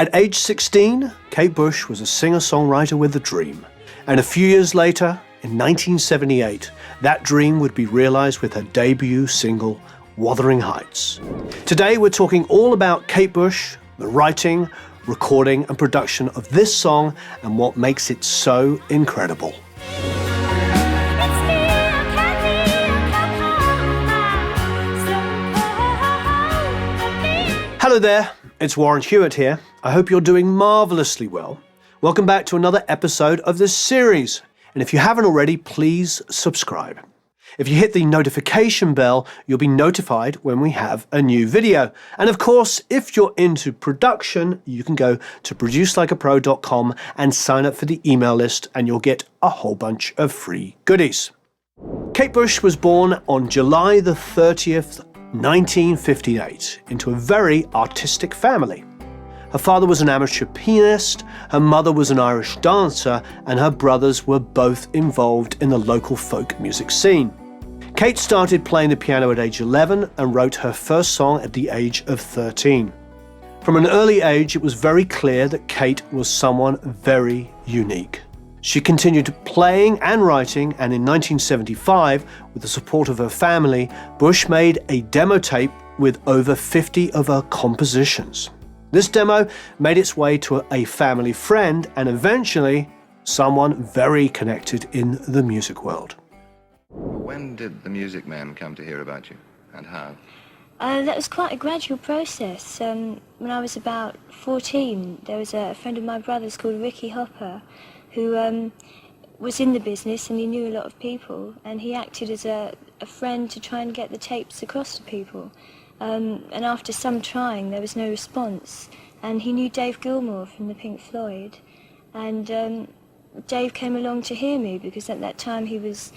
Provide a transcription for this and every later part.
At age 16, Kate Bush was a singer-songwriter with a dream. And a few years later, in 1978, that dream would be realized with her debut single, Wuthering Heights. Today we're talking all about Kate Bush, the writing, recording and production of this song and what makes it so incredible. Hello there, it's Warren Hewitt here. I hope you're doing marvellously well. Welcome back to another episode of this series. And if you haven't already, please subscribe. If you hit the notification bell, you'll be notified when we have a new video. And of course, if you're into production, you can go to producelikeapro.com and sign up for the email list and you'll get a whole bunch of free goodies. Kate Bush was born on July the 30th, 1958, into a very artistic family. Her father was an amateur pianist, her mother was an Irish dancer, and her brothers were both involved in the local folk music scene. Kate started playing the piano at age 11 and wrote her first song at the age of 13. From an early age, it was very clear that Kate was someone very unique. She continued playing and writing, and in 1975, with the support of her family, Bush made a demo tape with over 50 of her compositions. This demo made its way to a family friend and eventually someone very connected in the music world. When did the Music Man come to hear about you, and how? That was quite a gradual process. When I was about 14, there was a friend of my brother's called Ricky Hopper, who was in the business and he knew a lot of people, and he acted as a friend to try and get the tapes across to people. And after some trying, there was no response. And he knew Dave Gilmour from the Pink Floyd. And Dave came along to hear me because at that time he was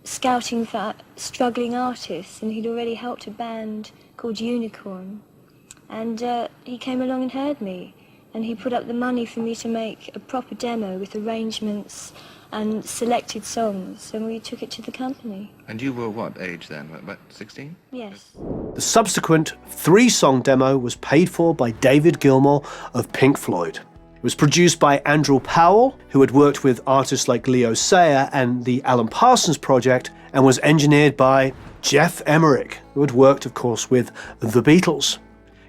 scouting for struggling artists, and he'd already helped a band called Unicorn. And he came along and heard me. And he put up the money for me to make a proper demo with arrangements and selected songs, and we took it to the company. And you were what age then? About 16? Yes. The subsequent 3-song demo was paid for by David Gilmour of Pink Floyd. It was produced by Andrew Powell, who had worked with artists like Leo Sayer and the Alan Parsons Project, and was engineered by Jeff Emmerich, who had worked, of course, with the Beatles.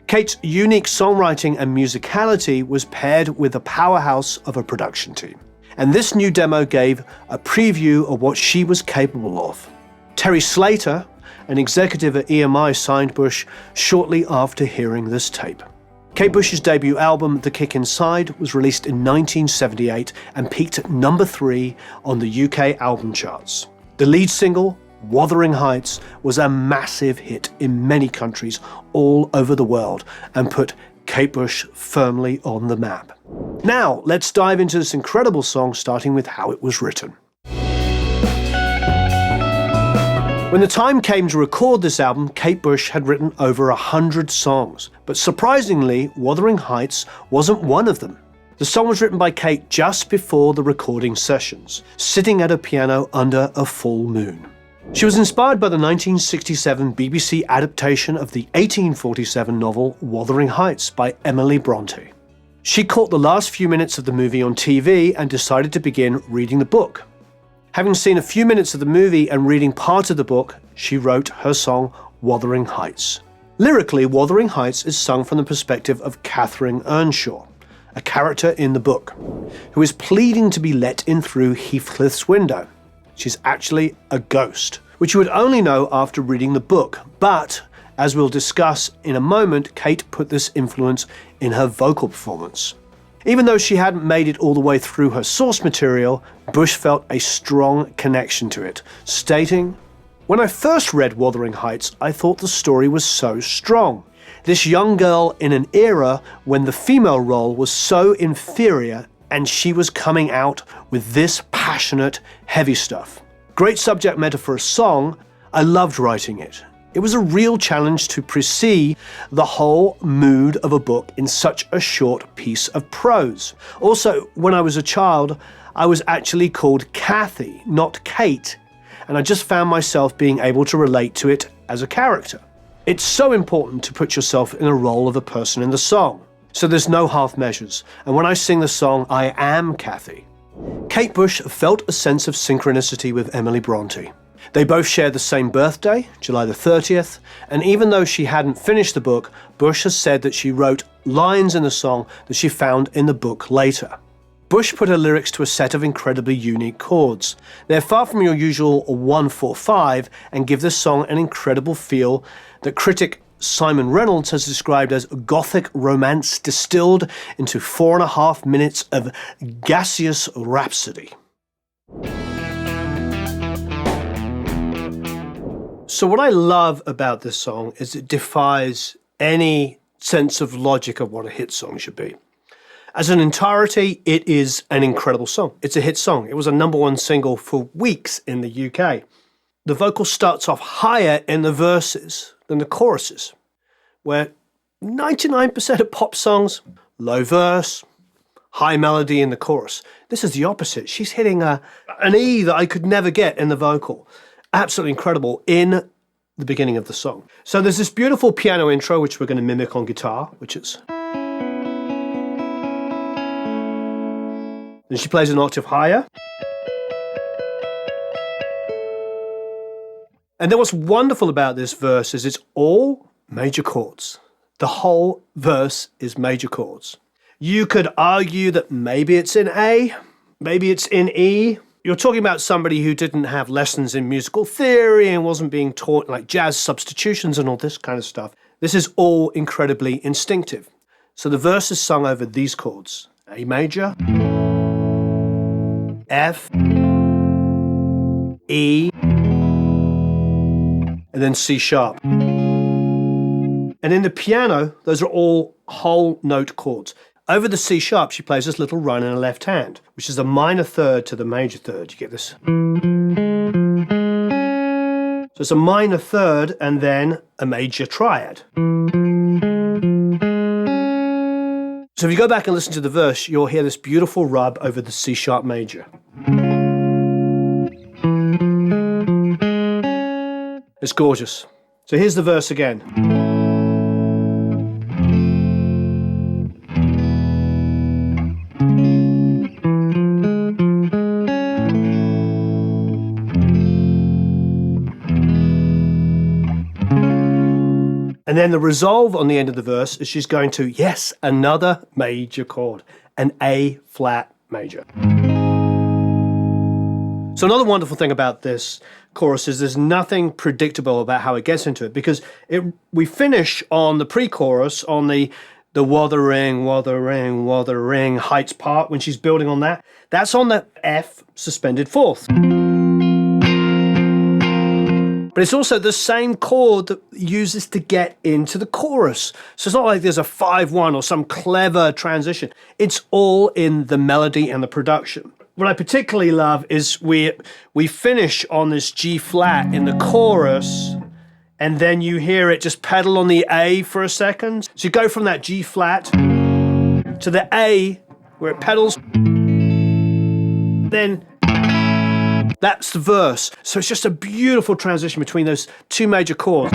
Kate's unique songwriting and musicality was paired with a powerhouse of a production team. And this new demo gave a preview of what she was capable of. Terry Slater, an executive at EMI, signed Bush shortly after hearing this tape. Kate Bush's debut album, The Kick Inside, was released in 1978 and peaked at number 3 on the UK album charts. The lead single, Wuthering Heights, was a massive hit in many countries all over the world and put Kate Bush firmly on the map. Now, let's dive into this incredible song, starting with how it was written. When the time came to record this album, Kate Bush had written over 100 songs, but surprisingly, Wuthering Heights wasn't one of them. The song was written by Kate just before the recording sessions, sitting at a piano under a full moon. She was inspired by the 1967 BBC adaptation of the 1847 novel Wuthering Heights by Emily Bronte. She caught the last few minutes of the movie on TV and decided to begin reading the book. Having seen a few minutes of the movie and reading part of the book, she wrote her song Wuthering Heights. Lyrically, Wuthering Heights is sung from the perspective of Catherine Earnshaw, a character in the book, who is pleading to be let in through Heathcliff's window. She's actually a ghost, which you would only know after reading the book. But, as we'll discuss in a moment, Kate put this influence in her vocal performance. Even though she hadn't made it all the way through her source material, Bush felt a strong connection to it, stating, "When I first read Wuthering Heights, I thought the story was so strong. This young girl in an era when the female role was so inferior, and she was coming out with this passionate, heavy stuff. Great subject matter for a song. I loved writing it. It was a real challenge to precede the whole mood of a book in such a short piece of prose. Also, when I was a child, I was actually called Kathy, not Kate, and I just found myself being able to relate to it as a character. It's so important to put yourself in the role of a person in the song. So there's no half measures, and when I sing the song I Am Kathy, Kate Bush felt a sense of synchronicity with Emily Bronte. They both shared the same birthday, July the 30th, and even though she hadn't finished the book, Bush has said that she wrote lines in the song that she found in the book later. Bush put her lyrics to a set of incredibly unique chords. They're far from your usual 1-4-5 and give this song an incredible feel that critic Simon Reynolds has described as gothic romance distilled into 4.5 minutes of gaseous rhapsody. So what I love about this song is it defies any sense of logic of what a hit song should be. As an entirety, it is an incredible song. It's a hit song. It was a #1 single for weeks in the UK. The vocal starts off higher in the verses than the choruses, where 99% of pop songs, low verse, high melody in the chorus. This is the opposite. She's hitting an E that I could never get in the vocal. Absolutely incredible in the beginning of the song. So there's this beautiful piano intro, which we're going to mimic on guitar, which is... Then she plays an octave higher. And then what's wonderful about this verse is it's all major chords. The whole verse is major chords. You could argue that maybe it's in A, maybe it's in E. You're talking about somebody who didn't have lessons in musical theory and wasn't being taught like jazz substitutions and all this kind of stuff. This is all incredibly instinctive. So the verse is sung over these chords: A major, F, E, and then C sharp. And in the piano, those are all whole note chords. Over the C sharp, she plays this little run in her left hand, which is a minor third to the major third. You get this? So it's a minor third and then a major triad. So if you go back and listen to the verse, you'll hear this beautiful rub over the C sharp major. It's gorgeous. So here's the verse again. And then the resolve on the end of the verse is she's going to, yes, another major chord, an A flat major. So another wonderful thing about this chorus is there's nothing predictable about how it gets into it, because we finish on the pre-chorus on the Wuthering, Wuthering, Wuthering Heights part when she's building on that. That's on the F suspended fourth. But it's also the same chord that uses to get into the chorus. So it's not like there's a 5-1 or some clever transition. It's all in the melody and the production. What I particularly love is we finish on this G flat in the chorus, and then you hear it just pedal on the A for a second. So you go from that G flat to the A where it pedals, then that's the verse. So it's just a beautiful transition between those two major chords.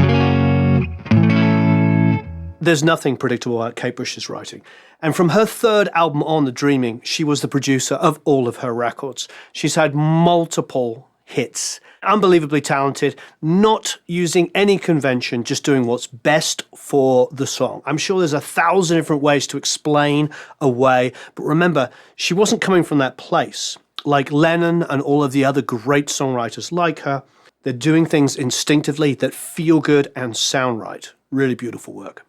There's nothing predictable about Kate Bush's writing. And from her third album on, The Dreaming, she was the producer of all of her records. She's had multiple hits. Unbelievably talented, not using any convention, just doing what's best for the song. I'm sure there's 1,000 different ways to explain away, but remember, she wasn't coming from that place. Like Lennon and all of the other great songwriters like her, they're doing things instinctively that feel good and sound right. Really beautiful work.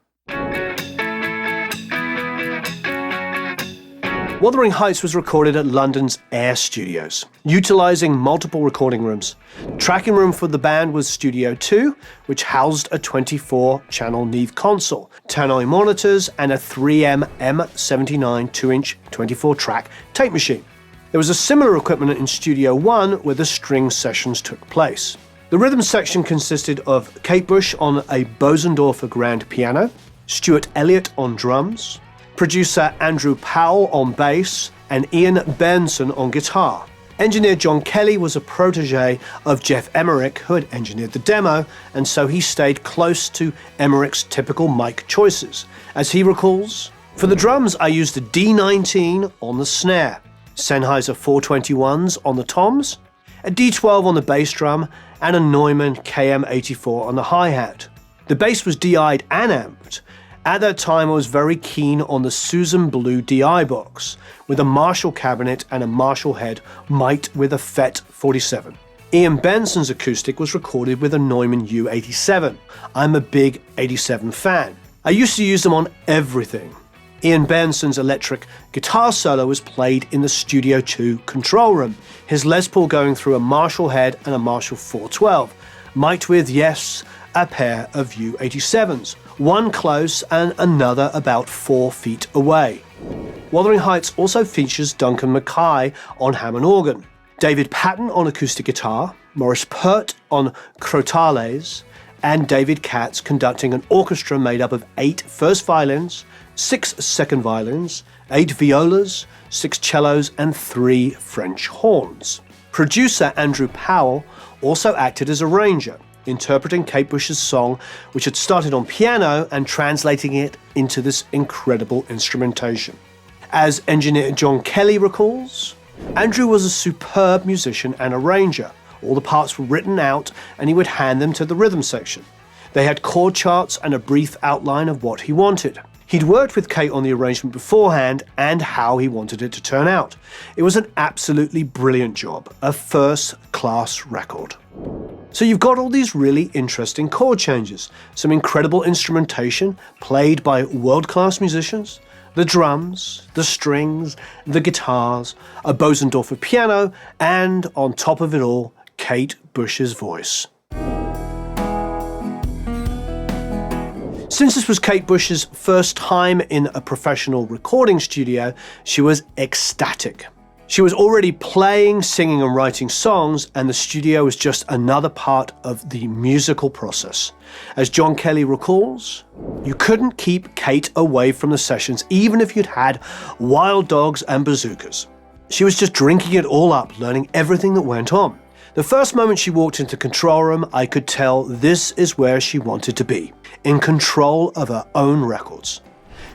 Wuthering Heights was recorded at London's Air Studios, utilising multiple recording rooms. Tracking room for the band was Studio 2, which housed a 24-channel Neve console, Tannoy monitors, and a 3M M79 2-inch 24-track tape machine. There was a similar equipment in Studio 1 where the string sessions took place. The rhythm section consisted of Kate Bush on a Bosendorfer grand piano, Stuart Elliott on drums, producer Andrew Powell on bass, and Ian Benson on guitar. Engineer John Kelly was a protege of Jeff Emmerich, who had engineered the demo, and so he stayed close to Emmerich's typical mic choices. As he recalls, For the drums, I used a D19 on the snare, Sennheiser 421s on the toms, a D12 on the bass drum, and a Neumann KM84 on the hi-hat. The bass was DI'd and amped. At that time, I was very keen on the Susan Blue DI box, with a Marshall cabinet and a Marshall head mic'd with a FET 47. Ian Benson's acoustic was recorded with a Neumann U87. I'm a big 87 fan. I used to use them on everything. Ian Benson's electric guitar solo was played in the Studio 2 control room, his Les Paul going through a Marshall head and a Marshall 412, mic'd with, yes, a pair of U87s, one close and another about 4 feet away. Wuthering Heights also features Duncan Mackay on Hammond organ, David Patton on acoustic guitar, Maurice Pert on crotales, and David Katz conducting an orchestra made up of 8 first violins, 6 second violins, 8 violas, 6 cellos, and 3 French horns. Producer Andrew Powell also acted as arranger, interpreting Kate Bush's song, which had started on piano, and translating it into this incredible instrumentation. As engineer John Kelly recalls, Andrew was a superb musician and arranger. All the parts were written out and he would hand them to the rhythm section. They had chord charts and a brief outline of what he wanted. He'd worked with Kate on the arrangement beforehand and how he wanted it to turn out. It was an absolutely brilliant job, a first-class record. So you've got all these really interesting chord changes, some incredible instrumentation played by world-class musicians, the drums, the strings, the guitars, a Bosendorfer piano, and on top of it all, Kate Bush's voice. Since this was Kate Bush's first time in a professional recording studio, she was ecstatic. She was already playing, singing and writing songs, and the studio was just another part of the musical process. As John Kelly recalls, you couldn't keep Kate away from the sessions even if you'd had wild dogs and bazookas. She was just drinking it all up, learning everything that went on. The first moment she walked into the control room, I could tell this is where she wanted to be, in control of her own records.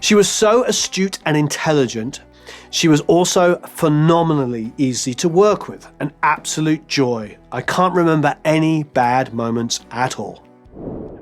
She was so astute and intelligent. She was also phenomenally easy to work with, an absolute joy. I can't remember any bad moments at all.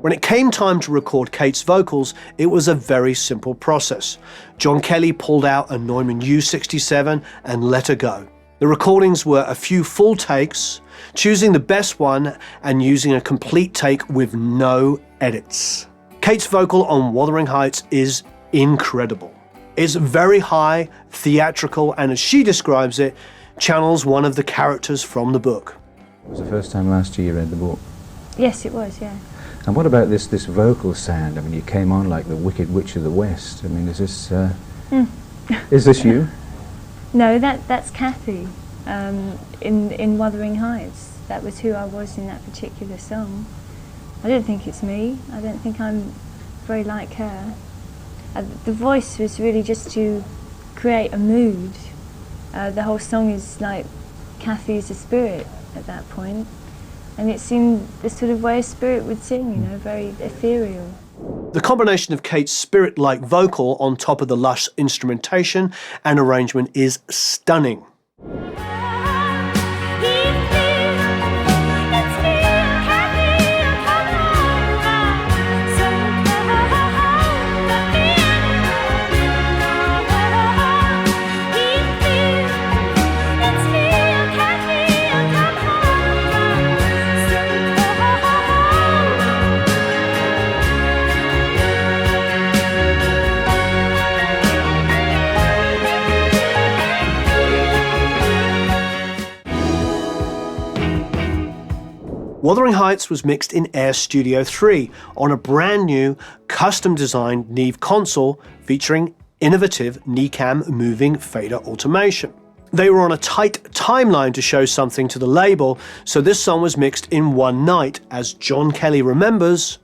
When it came time to record Kate's vocals, it was a very simple process. John Kelly pulled out a Neumann U67 and let her go. The recordings were a few full takes, choosing the best one and using a complete take with no edits. Kate's vocal on Wuthering Heights is incredible. It's very high, theatrical, and as she describes it, channels one of the characters from the book. It was the first time last year you read the book? Yes, it was, yeah. And what about this vocal sound? I mean, you came on like the Wicked Witch of the West. I mean, is this is this you? No, that's Kathy in Wuthering Heights. That was who I was in that particular song. I don't think it's me. I don't think I'm very like her. The voice was really just to create a mood. The whole song is like Kathy is a spirit at that point. And it seemed the sort of way a spirit would sing, you know, very ethereal. The combination of Kate's spirit-like vocal on top of the lush instrumentation and arrangement is stunning. Wuthering Heights was mixed in Air Studio 3 on a brand new, custom-designed Neve console featuring innovative NECAM moving fader automation. They were on a tight timeline to show something to the label, so this song was mixed in one night. As John Kelly remembers,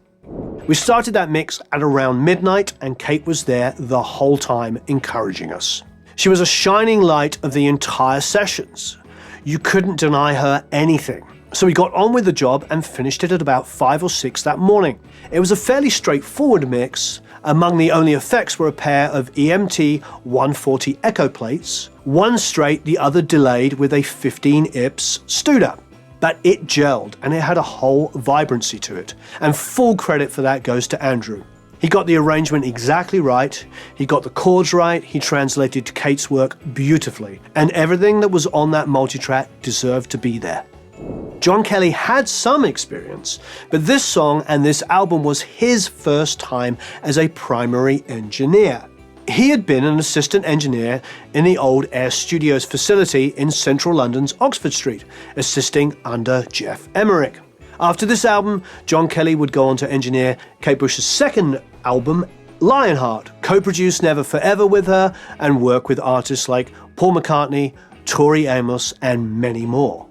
we started that mix at around midnight and Kate was there the whole time encouraging us. She was a shining light of the entire sessions. You couldn't deny her anything. So he got on with the job and finished it at about 5 or 6 that morning. It was a fairly straightforward mix. Among the only effects were a pair of EMT 140 echo plates, one straight, the other delayed with a 15 IPS Studer. But it gelled and it had a whole vibrancy to it. And full credit for that goes to Andrew. He got the arrangement exactly right, he got the chords right, he translated Kate's work beautifully, and everything that was on that multitrack deserved to be there. John Kelly had some experience, but this song and this album was his first time as a primary engineer. He had been an assistant engineer in the old Air Studios facility in central London's Oxford Street, assisting under Jeff Emmerich. After this album, John Kelly would go on to engineer Kate Bush's second album, Lionheart, co-produce Never Forever with her, and work with artists like Paul McCartney, Tori Amos, and many more.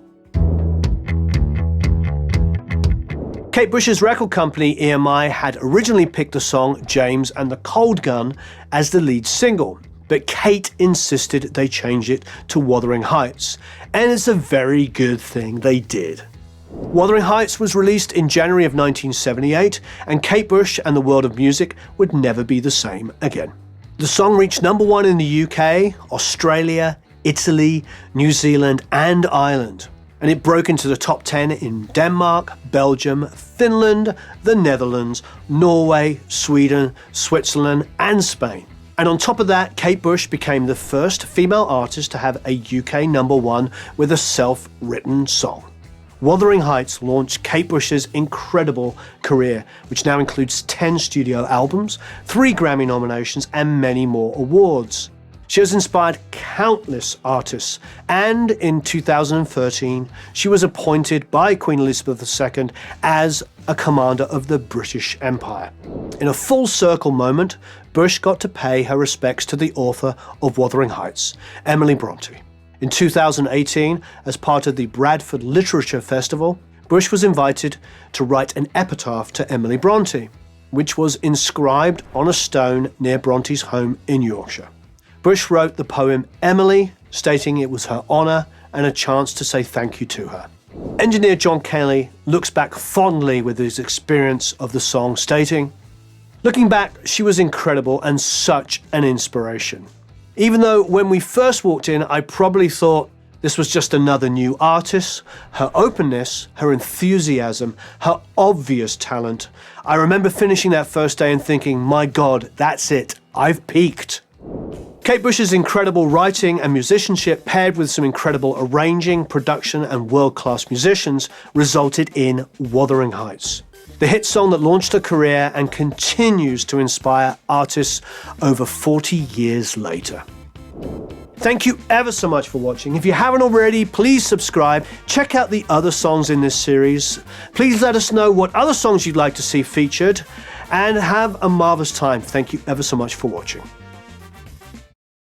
Kate Bush's record company, EMI, had originally picked the song James and the Cold Gun as the lead single, but Kate insisted they change it to Wuthering Heights, and it's a very good thing they did. Wuthering Heights was released in January of 1978, and Kate Bush and the world of music would never be the same again. The song reached #1 in the UK, Australia, Italy, New Zealand, and Ireland. And it broke into the top 10 in Denmark, Belgium, Finland, the Netherlands, Norway, Sweden, Switzerland, and Spain. And on top of that, Kate Bush became the first female artist to have a UK #1 with a self-written song. Wuthering Heights launched Kate Bush's incredible career, which now includes 10 studio albums, 3 Grammy nominations, and many more awards. She has inspired countless artists, and in 2013, she was appointed by Queen Elizabeth II as a commander of the British Empire. In a full circle moment, Bush got to pay her respects to the author of Wuthering Heights, Emily Bronte. In 2018, as part of the Bradford Literature Festival, Bush was invited to write an epitaph to Emily Bronte, which was inscribed on a stone near Bronte's home in Yorkshire. Bush wrote the poem Emily, stating it was her honour and a chance to say thank you to her. Engineer John Kelly looks back fondly with his experience of the song, stating, "Looking back, she was incredible and such an inspiration. Even though when we first walked in, I probably thought this was just another new artist, her openness, her enthusiasm, her obvious talent. I remember finishing that first day and thinking, my God, that's it, I've peaked." Kate Bush's incredible writing and musicianship, paired with some incredible arranging, production, and world-class musicians, resulted in Wuthering Heights, the hit song that launched her career and continues to inspire artists over 40 years later. Thank you ever so much for watching. If you haven't already, please subscribe. Check out the other songs in this series. Please let us know what other songs you'd like to see featured, and have a marvelous time. Thank you ever so much for watching.